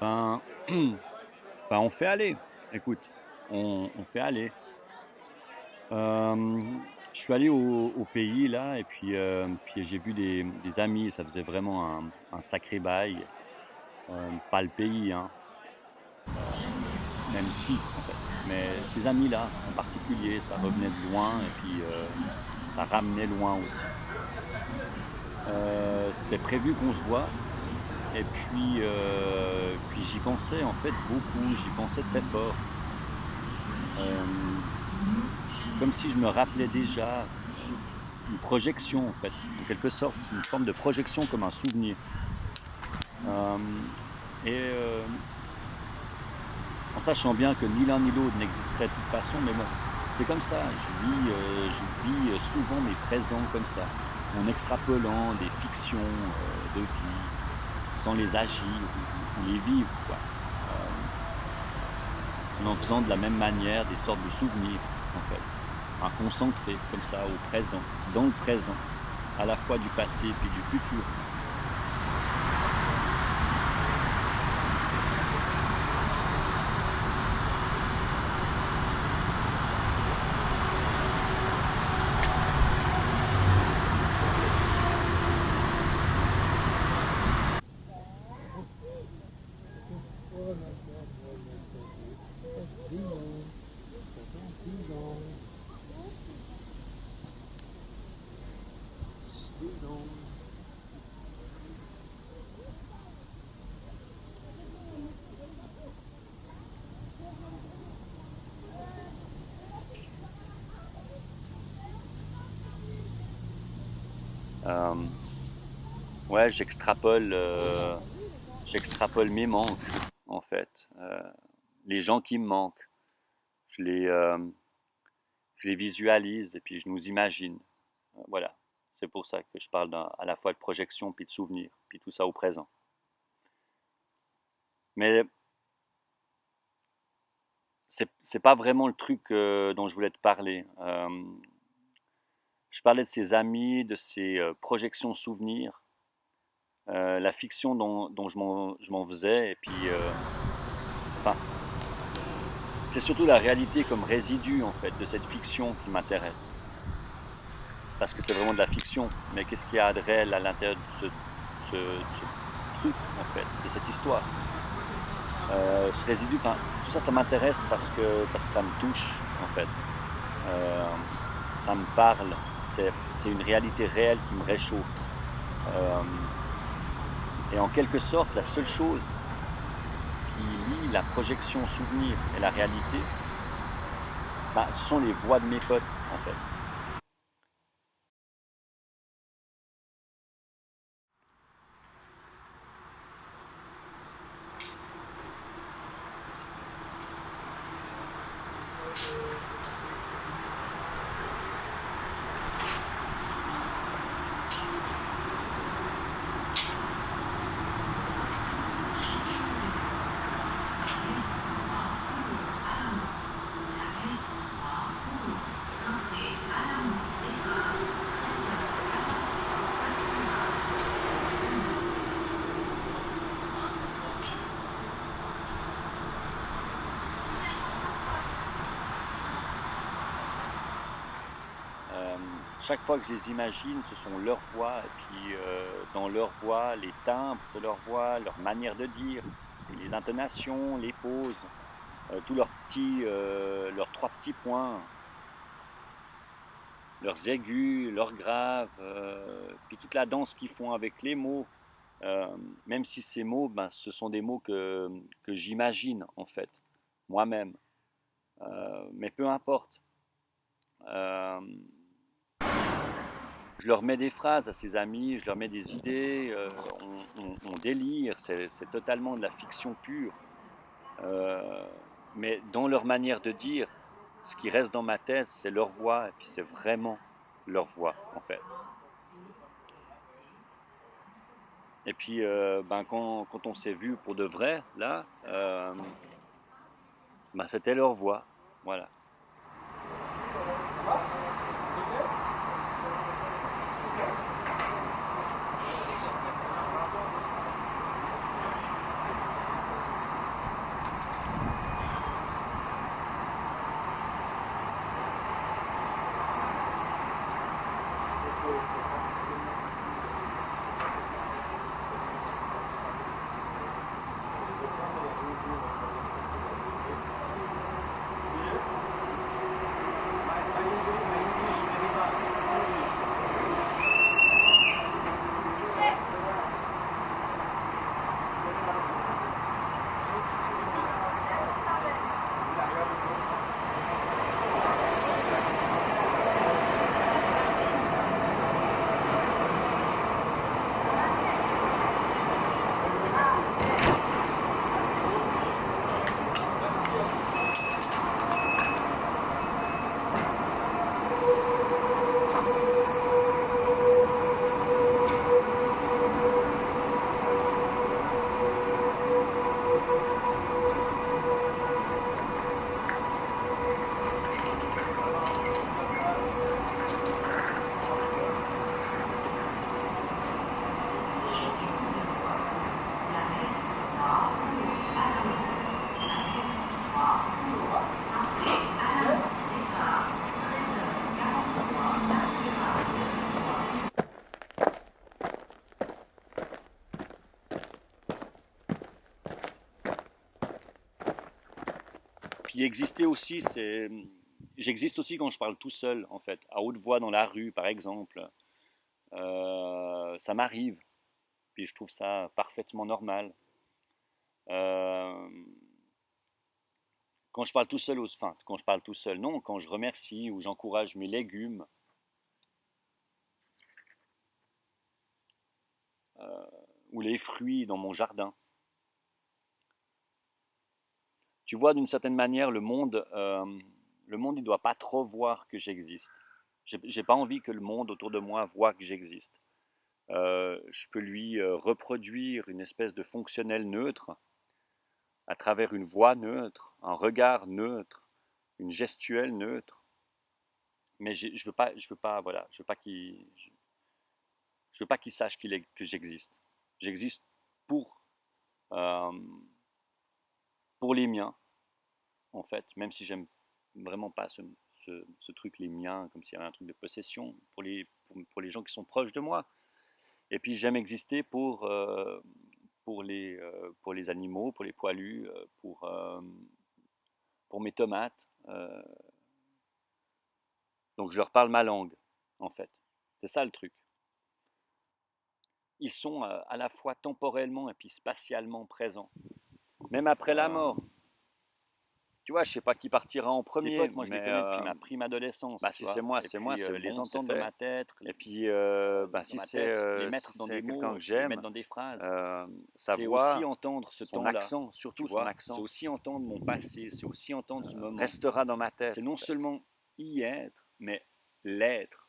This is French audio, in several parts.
Ben, on fait aller. Écoute, on fait aller. Euh, je suis allé au pays là et puis j'ai vu des amis. Ça faisait vraiment un sacré bail. Pas le pays, hein, même si en fait. Mais ces amis-là en particulier, ça revenait de loin et puis ça ramenait loin aussi. C'était prévu qu'on se voit et puis j'y pensais en fait beaucoup. J'y pensais très fort. Euh, Comme si je me rappelais déjà une projection en fait, en quelque sorte, une forme de projection comme un souvenir. Euh, et en sachant bien que ni l'un ni l'autre n'existerait de toute façon, mais bon, c'est comme ça. Je vis souvent mes présents comme ça, en extrapolant des fictions de vie, sans les agir ou les vivre, quoi. En faisant de la même manière des sortes de souvenirs, en fait. Un concentré, comme ça, au présent, dans le présent, à la fois du passé puis du futur. Euh, ouais, j'extrapole mes manques, en fait. Les gens qui me manquent, je les, euh, je les visualise et puis je nous imagine. Voilà. C'est pour ça que je parle à la fois de projection puis de souvenir, puis tout ça au présent. Mais c'est pas vraiment le truc dont je voulais te parler. Je parlais de ses amis, de ses projections souvenirs, la fiction dont je m'en faisais, et puis, enfin, c'est surtout la réalité comme résidu en fait de cette fiction qui m'intéresse. Parce que c'est vraiment de la fiction, mais qu'est-ce qu'il y a de réel à l'intérieur de ce truc en fait, de cette histoire. Ce résidu, enfin, tout ça, ça m'intéresse parce que ça me touche en fait. Euh, Ça me parle, c'est une réalité réelle qui me réchauffe. Euh, et en quelque sorte, la seule chose qui lie la projection souvenir et la réalité, bah, ce sont les voix de mes potes en fait. Euh, Chaque fois que je les imagine, ce sont leurs voix, et puis dans leurs voix, les timbres de leurs voix, leur manière de dire, les intonations, les pauses, tous leurs trois petits points, leurs aigus, leurs graves, puis toute la danse qu'ils font avec les mots, euh, même si ces mots, ben, ce sont des mots que j'imagine en fait, moi-même. Mais peu importe. Euh, je leur mets des phrases à ces amis, je leur mets des idées, on délire, c'est totalement de la fiction pure. Euh, mais dans leur manière de dire, ce qui reste dans ma tête, c'est leur voix, et puis c'est vraiment leur voix, en fait. Et puis, ben, quand on s'est vu pour de vrai, là, ben, c'était leur voix, voilà. puis exister aussi, j'existe aussi quand je parle tout seul, en fait, à haute voix dans la rue, par exemple. Ça m'arrive, puis je trouve ça parfaitement normal. Euh, Quand je parle tout seul, enfin, quand je parle tout seul, non, quand je remercie ou j'encourage mes légumes, euh, ou les fruits dans mon jardin. Tu vois, d'une certaine manière, le monde, il ne doit pas trop voir que j'existe. J'ai pas envie que le monde autour de moi voit que j'existe. Je peux lui reproduire une espèce de fonctionnel neutre à travers une voix neutre, un regard neutre, une gestuelle neutre. Mais je veux pas, voilà, je veux pas qu'il sache que j'existe. J'existe pour, euh, pour les miens, en fait, même si j'aime vraiment pas ce truc, les miens, comme s'il y avait un truc de possession, pour les gens qui sont proches de moi. Et puis j'aime exister pour les animaux, pour les poilus, pour mes tomates. Donc je leur parle ma langue, en fait. C'est ça le truc. Ils sont à la fois temporellement et puis spatialement présents. Même après la mort. Tu vois, je sais pas qui partira en premier. Potes, moi je les connais depuis ma prime adolescence. Bah, si c'est moi, c'est moi, c'est les entendre dans ma tête. Et puis, bah, si c'est les mettre dans des mots, que j'aime, les mettre dans des phrases. Sa voix, aussi entendre son accent, surtout son accent. C'est aussi entendre mon passé, c'est aussi entendre ce moment. Restera dans ma tête. C'est non seulement y être, mais l'être.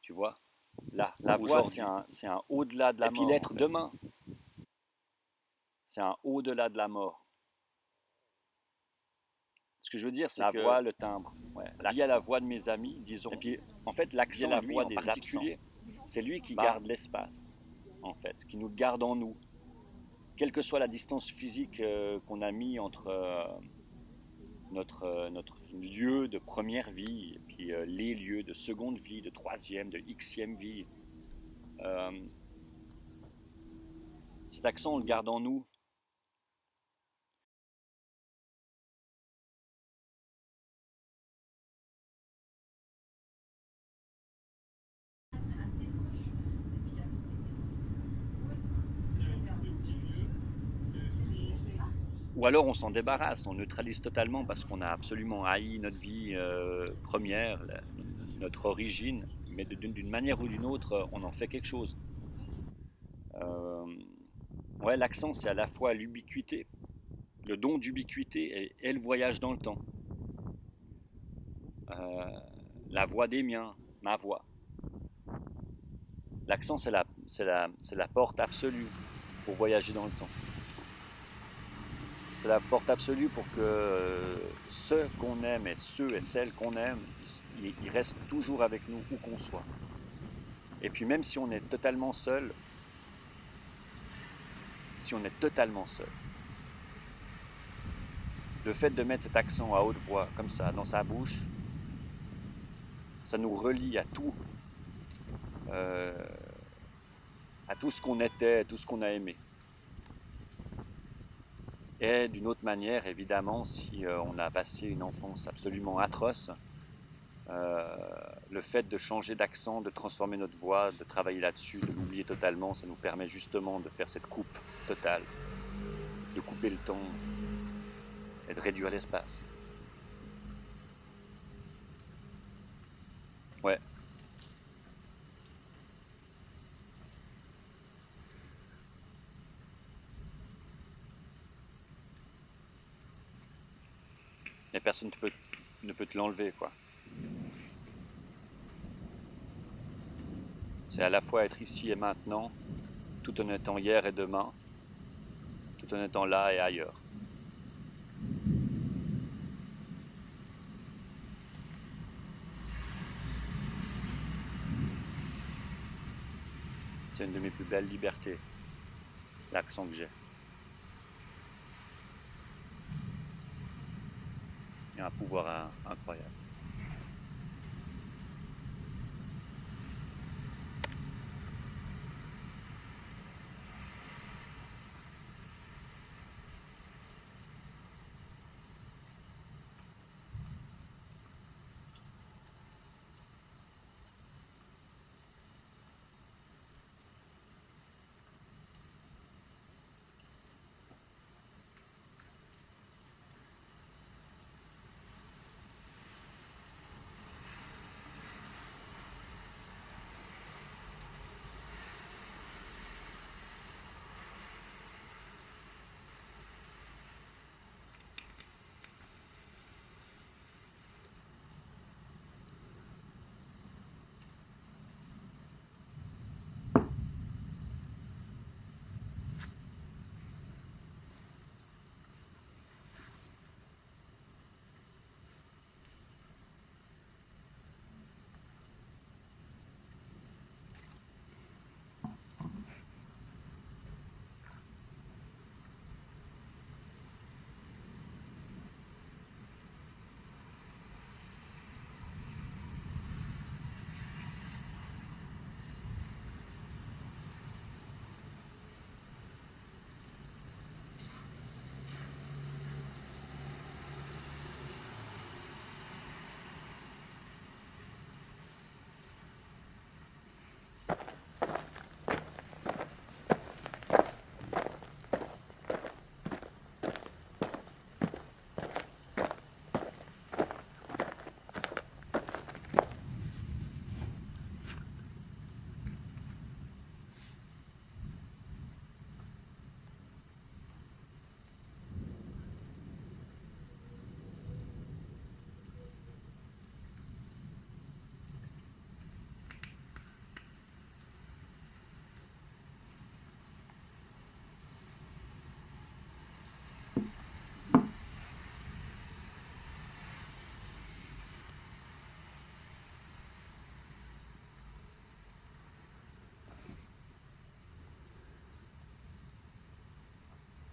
Tu vois, la voix, c'est un au-delà de la mort. Et puis l'être demain, c'est un au-delà de la mort. Ce que je veux dire, c'est la voix, le timbre, via la voix de mes amis, disons. Et puis, en fait, l'accent, la voix des absents, c'est lui qui garde l'espace, en fait, qui nous garde en nous. Quelle que soit la distance physique qu'on a mis entre notre lieu de première vie et puis les lieux de seconde vie, de troisième, de xème vie, cet accent, on le garde en nous. Ou alors on s'en débarrasse, on neutralise totalement parce qu'on a absolument haï notre vie première, notre origine, mais d'une manière ou d'une autre, on en fait quelque chose. Ouais, l'accent, c'est à la fois l'ubiquité, le don d'ubiquité et le voyage dans le temps. La voix des miens, ma voix. L'accent, c'est la porte absolue pour voyager dans le temps. C'est la porte absolue pour que ceux qu'on aime et ceux et celles qu'on aime, ils restent toujours avec nous où qu'on soit. Et puis même si on est totalement seul, le fait de mettre cet accent à haute voix, comme ça, dans sa bouche, ça nous relie à tout ce qu'on était, à tout ce qu'on a aimé. Et d'une autre manière, évidemment, si on a passé une enfance absolument atroce, le fait de changer d'accent, de transformer notre voix, de travailler là-dessus, de l'oublier totalement, ça nous permet justement de faire cette coupe totale, de couper le temps et de réduire l'espace. Ouais. Et personne ne peut te l'enlever, quoi. C'est à la fois être ici et maintenant, tout en étant hier et demain, tout en étant là et ailleurs. C'est une de mes plus belles libertés, l'accent que j'ai. Il y a un pouvoir incroyable.